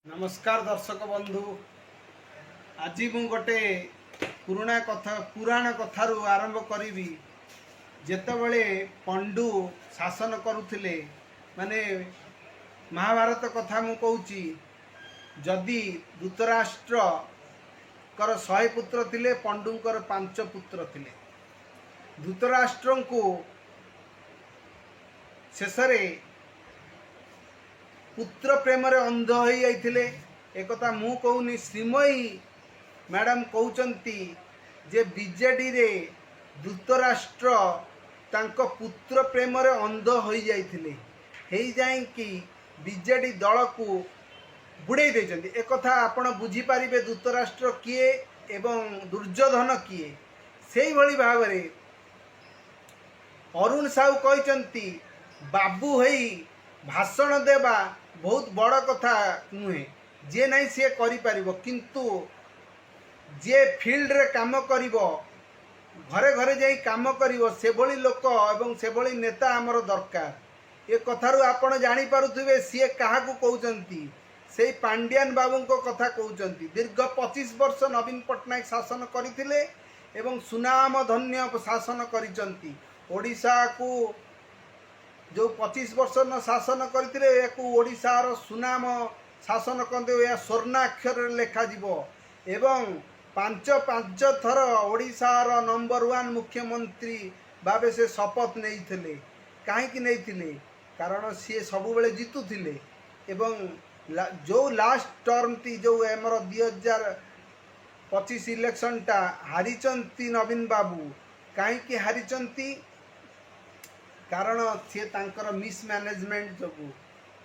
नमस्कार दर्शक बंधु। आज मु गोटे पुराण कथारू आरंभ करी। जेतबले पंडु शासन करुथिले माने महाभारत कथा मु कहूची। जदि धृतराष्ट्र कर 100 पुत्र थिले, पंडुंकर 5 पुत्र थिले। धृतराष्ट्र को शेषरे पुत्र प्रेम रे अंध हो जाइथिले। एक मु कहूनी, श्रीमयी मैडम कहउचंती जे बीजेडी रे धृतराष्ट्र तांको पुत्र प्रेम रे अंध हो जाइथिले। हेई जाई कि बीजेडी दल को बुड़े देचंती। एक आपण बुझी पारिबे धृतराष्ट्र किए एवं दुर्योधन किए। सेही भली भावरे अरुण साहू कहचंती बाबू हेई भाषण देवा बहुत बड़ कथा नुहे। जे नहीं सी करि परिबो, किंतु जे फील्ड रे काम करिवो, घरे घरे जाई काम करिवो, से भली लोक एवं से भली नेता हमर दरकार। ए कथारु आपण जानि पारुथिबे सी काहा को कहउचंती। सेई पांड्यान बाबू को कथा कहउचंती। दीर्घ 25 वर्ष नवीन पटनायक शासन करिथिले एवं सुनाम धन्य शासन करिचंती। ओडिशा को जो 25 वर्ष न शासन करते ओडिशार सुनाम शासन कहते या स्वर्णाक्षर लिखा जीवो। एवं पांच थर ओडिशार नंबर 1 मुख्यमंत्री भावे से शपथ नहीं थे। कहीं नहीं, कारण सी सब बेले जितुले। एवं जो लास्ट टर्म टी जो आमर 2025 इलेक्शन टा हारिचंती नवीन बाबू। कहीं हारिचंती, कारण सी तांकर मिसमैनेजमेंट जो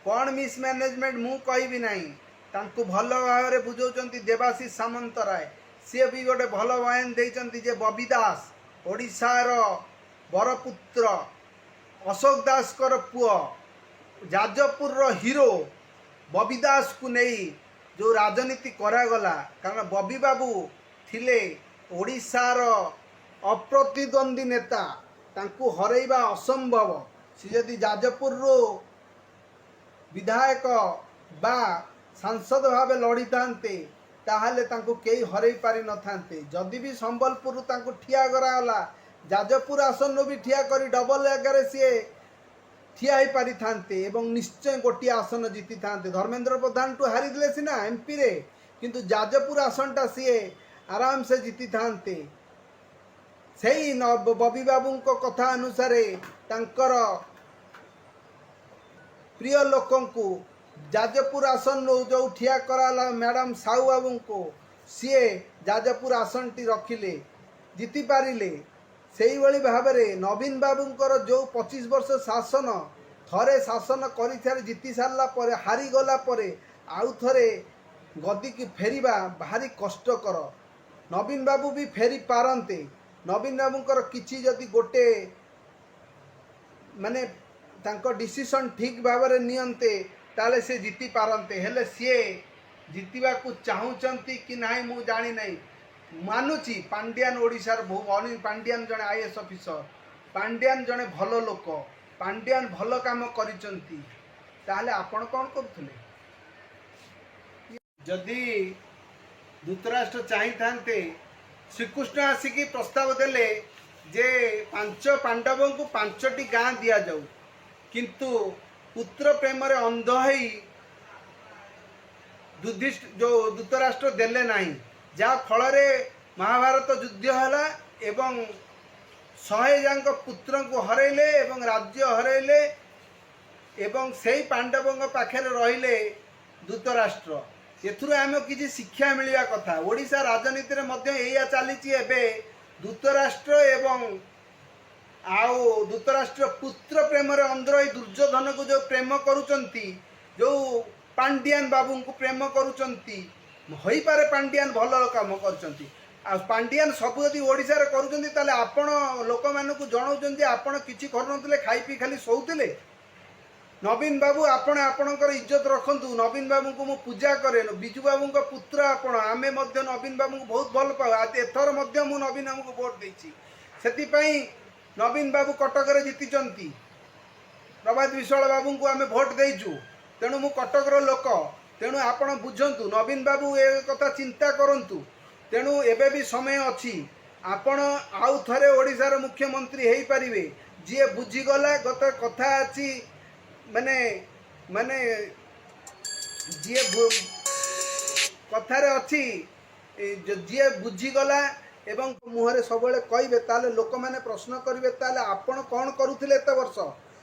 कौन मिसमैनेजमेंट मु कहि नहीं। तांको भल भाव में बुझाउचंती देवाशीष सामंतराय। सी भी गोटे भल बयान देइचंती जे बबी दास ओडिशार बरपुत्र अशोक दास कर पुओ जाजपुर हीरो बबी दास को नहीं जो राजनीति करागला। कारण बबी बाबू थिले ओडिशार अप्रतिद्वंदी नेता। तांको हरैबा असंभव। सी जदि जाजपुर रो विधायक बा सांसद भावे लड़ी थांते ताहले तांको केही हरई पारि न थांते। जदि भी संबलपुर तांको ठिया करागला, जाजपुर आसन भी ठिया करी डबल एगारे सी ठिया ही पारि थांते एवं निश्चय गोटे आसन जीति थांते। धर्मेंद्र प्रधान टू हारी दिले सिना एमपी रे, किंतु जाजपुर आसनटा सी आराम से जीति थांते। सही बबी बाबू को कथा अनुसार तांकर प्रिय लोकों को जाजपुर आसन जो ठिया कराला मैडम साहू बाबू को, सी जाजपुर आसन टी रखिले, जीति पारिले। सेही भली भाव में नवीन बाबूंकर जो 25 वर्ष शासन थरे शासन कर जीति सारला परे हारी गला परे आउ थरे गदी की फेरिबा भारी कष्टकर। नवीन बाबू भी फेरी पारंते। नवीन बाबूंकर किछि जदि गोटे माने तांको डिसीजन ठीक भाव में नियंते ताले से जीति पारंते। हेले सी जीतवा को चाहूचंती कि नहीं मु जानी नहीं। मानुची पांड्यान ओडिशार अनिल पांड्यान जने आईएएस ऑफिसर, पांड्यान जने भल लोक, पांड्यान भल काम करिचंती। ताले आपण कोन करथुले? जदि धृतराष्ट्र चाहि थांते, श्रीकृष्ण आसिकी प्रस्ताव देले जे 5 पांडवों को 5टी गाँ दिया जाऊ, किंतु पुत्र प्रेम रे अंध होई जो धृतराष्ट्र देले नहीं। जा फल रे महाभारत युद्ध हला एवं 100 जांक पुत्र को हरैले एवं राज्य हरैले एवं सेही पांडवों पाखे रहिले धृतराष्ट्र। एथुर आम किसी शिक्षा मिलवा कथा। ओडिशा राजनीति में चली एबे धृतराष्ट्र एवं आउ धृतराष्ट्र पुत्र प्रेम रे अंध रही दुर्योधन को जो प्रेम करुचंती, जो पांड्यान बाबू को प्रेम करुचंती, होई पारे पांड्यान भल काम करचंती। आ पांड्यान सब यदि ओडिशा रे करुचंती ताले आपण लोक मानकु जणाउचंती आपण किछि करनथिले, खाई पी खाली सोउथिले। नवीन बाबू आपण आपणकर इज्जत रखंतु। नवीन बाबू को मु पूजा करे। बिजू बाबू को पुत्र आपण आमे मध्य नवीन बाबू को बहुत भल पाऊ। आज एथर मध्य मु नवीन बाबू को वोट देछि। सेति पई नवीन बाबू कटक रे जीतिचंती। प्रभात विश्वाल बाबू को आमे वोट देइछु। तेणु मु कटकर लोक तेणु आपण बुझंतु नवीन बाबू ए कथा चिंता करंतु तेणु एबे भी समय अच्छी आपण आउ थरे ओडिशार मुख्यमंत्री हेई परिवे जी बुझीगला गत कथा अच्छी माने माने जी कथार अच्छी जी बुझीगला एवं मुहरे सब कहे ताले लोक मैंने प्रश्न करेंगे ताले आपण कौन करुले एत वर्ष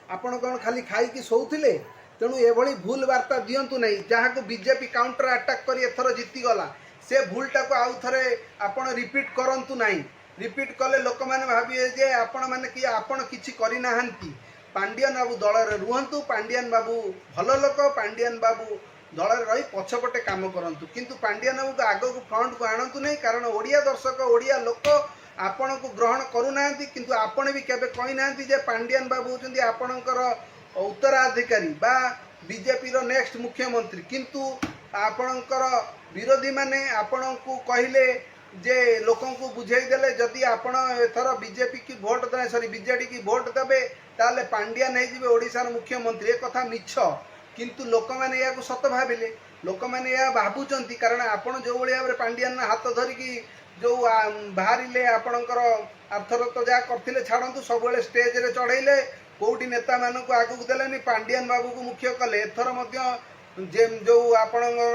आपण कौन खाली खाई शोले तेणु एभली भूल वार्ता दिंतु नहीं जहाँ को बीजेपी काउंटर अटैक कर एथर जीतीगला से भूलटा को आउ थे आपण रिपीट करंतु नहीं रिपीट कले लोक मैंने भाविए जे आपण मैंने कि आपण किछि करना पांडियान बाबू दल रुहतु पांडियान बाबू भल लोक पांडियान बाबू दल रही पछपटे काम करंतु किंतु पांडियान बाबू को आग को फ्रंट को आणतु नहीं कारण ओडिया दर्शक ओडिया लोक आपण को ग्रहण करूना किंतु आपण भी केबे कहि नांती जे पांडियान बाबू होचंदी आपणकर उत्तराधिकारी बा बीजेपी रो नेक्स्ट मुख्यमंत्री किंतु आपणकर विरोधी माने आपण को कहिले जे लोकों को बुझाई देले जदि आपण एथर बीजेपी की भोट दे सॉरी बीजेडी की भोट देबे ताले पांडियान नहीं जिबे ओडिशार मुख्यमंत्री ए कथा मिछ किंतु लोक मैंने या सत भाविले लोक मैंने या भावुंट कारण आपण जो भाव में पांडियान हाथ धरिकी जो बाहर आपणकर आर्थर तो जहाँ करते छाड़ू सब स्टेज रे चढ़ेले कौटी नेता मान को आगू देलेनी पांडियान बाबू को मुख्य कले एथर जो आपणकर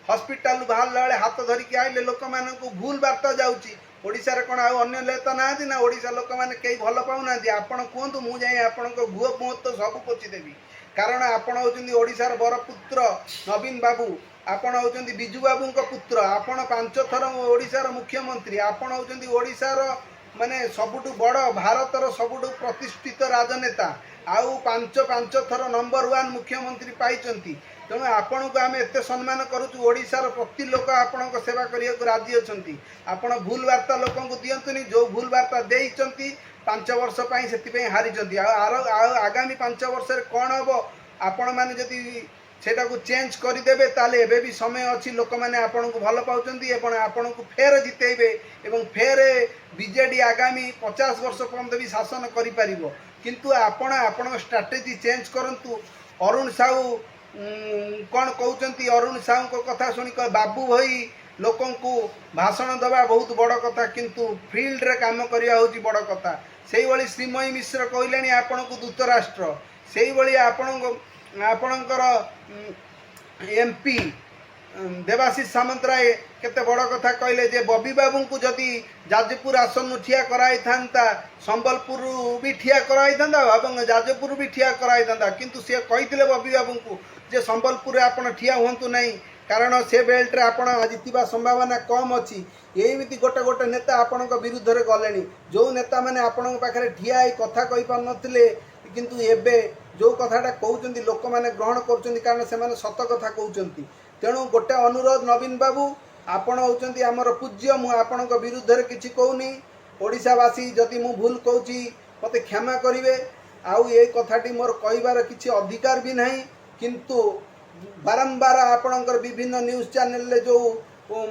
हस्पिटाल बाहर बेले हाथ धरिकी आइले लोक मान को भूल वार्ता जाऊँगी ओडिशार कौन अन्य नेता ना ओडिशा लोक मैंने कई भल पाऊना आपण कहतु मुझे आपण भुआ मुह तो सब पोछीदेवी कारण आपण होचंदी ओडिशार बरपुत्र नवीन बाबू आपण होचंदी बिजू बाबू पुत्र आपण 5 थर ओडिशार मुख्यमंत्री आपण होचंदी ओडिशार माने सबुठु बड़ भारतर सबुठु प्रतिष्ठित राजनेता आउ 5 थर नंबर 1 मुख्यमंत्री पाइचंती तेणु आपण को आम एत सम्मान करुचु ओडिशार प्रति लोक आपण सेवा करने को राजी अच्छा आपण भूल वार्ता लोक दिंतुनि जो भूल वार्ता देइचंती 5 वर्ष से हारी आगामी 5 वर्ष कौन हम आपण मैंने जदि सेटा को चेंज करदेवे ताले एबे भी समय अच्छी लोक मैंने आपण को भल पाउचंती एवं आपण को फेर जितेबे एवं फेर बीजेडी आगामी 50 वर्ष पर्यंत भी शासन करि परिबो किंतु आपण आपण स्ट्रैटेजी चेंज करंतु अरुण साहू कौन कहते अरुण साहू को कथा शुणी बाबू भाई लोकों को भाषण दबा बहुत बड़ कथा किंतु फील्ड रे काम करिया होची बड़ कथा से भली श्रीमयी मिश्र कहले आपण को दूतराष्ट्र से भली आपणकर एमपी देवाशीष सामंतराय केते बड़ कथा कहले जे बबी बाबू को जदि जाजपुर आसन ठिया कराई थांता संबलपुर भी ठिया कराई थांता और जाजपुर भी ठिया कराई थांता किंतु से कहिथिले बबी बाबू को जे संबलपुर आपण ठिया हुंतु नहीं कारण से बेल्ट रे आपण जितवा संभावना कम अच्छी एमती गोटे गोटे नेता आपण विरुद्ध रे गले जो नेता मैंने आपण पाखे ठिया कथा कही पार नथिले किंतु एबे जो कथाटा कहउचंती लोक मैंने ग्रहण करुचंती कारण से माने सत कथा कहउचंती तेणु गोटे अनुरोध नवीन बाबू आपण होचंती आमर पूज्य मु आपण विरुद्ध रे किछि कहूनी ओडिशावासी जदि मु भूल कहूची मते क्षमा करिवे आउ ये कथाटी मोर कहिबार किछि अधिकार भी नहीं किंतु बारंबार आपणकर विभिन्न न्यूज चैनल ले जो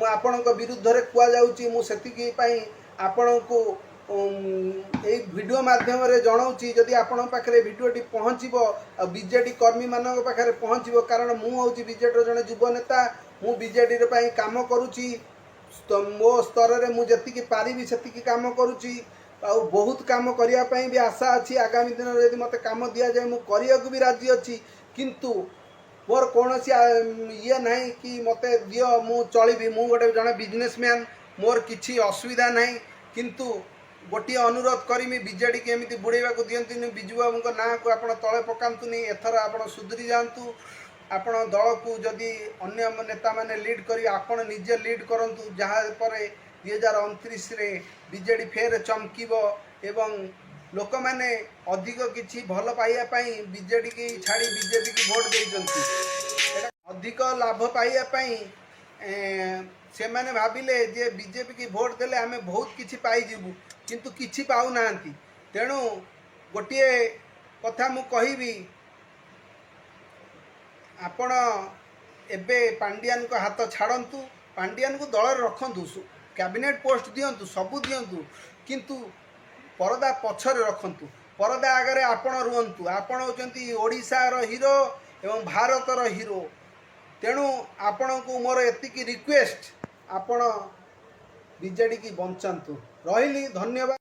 आपणक विरुद्ध रे कुआ जाउची मु सेतिकी पई आपणको ए वीडियो माध्यम रे जणाउची जदि आपण पाखरे वीडियोटी पहुँचीबो बीजेडी कर्मी मानक पाखरे पहुँचीबो कारण मु होउची बीजेडी जने युवा नेता मु बीजेडी रे पई काम करूची मो स्तर रे मु जतिकी पारिबी सेतिकी काम करूची आ बहुत काम करिया पई भी आशा अछि आगामी दिन रे यदि मते काम दिया जाय मु करिया को भी राजी अछि किंतु मोर कौन ये नहीं कि मते दियो मु चलिबी मु गोटे जने बिजनेसमैन मोर किछि असुविधा नहीं किंतु गोटे अनुरोध करमी बीजेडी के एमती बुड़ेवा को दियंतुनी बिजू बाबू ना को आप तले पकातुनी एथर आप सुधरी जातु आपण दल को जदि अन्य नेता माने लीड करी आपण निजे लीड करंतु जहाँ पर 2029 रे बीजेडी फेर चमकीबो एवं लोक मैंने अधिक किछि भल पाइया पाई बीजेडी की छाड़ी बीजेपी की भोट देइचंती अधिक लाभ पाइया पाई से माने भाविले जे बीजेपी की भोट देले आमे बहुत किछि पाई जिबु किंतु किछि पाउ नांती तेणु गोटे कथा मु कहिबी आपण एबे पांडियान को हाथ छाड़ंतु पांडियान को दल रखंतु कैबिनेट पोस्ट दियंतु सबू दियंतु किंतु परदा पछरे रखंतु परदा आगे आपण रुहंतु आपण होचंती ओडिशार हीरो एवं भारतर हीरो। तेणु आपण को मोर एतिकी रिक्वेस्ट, आपण बीजेडी की बंचातु। रही धन्यवाद।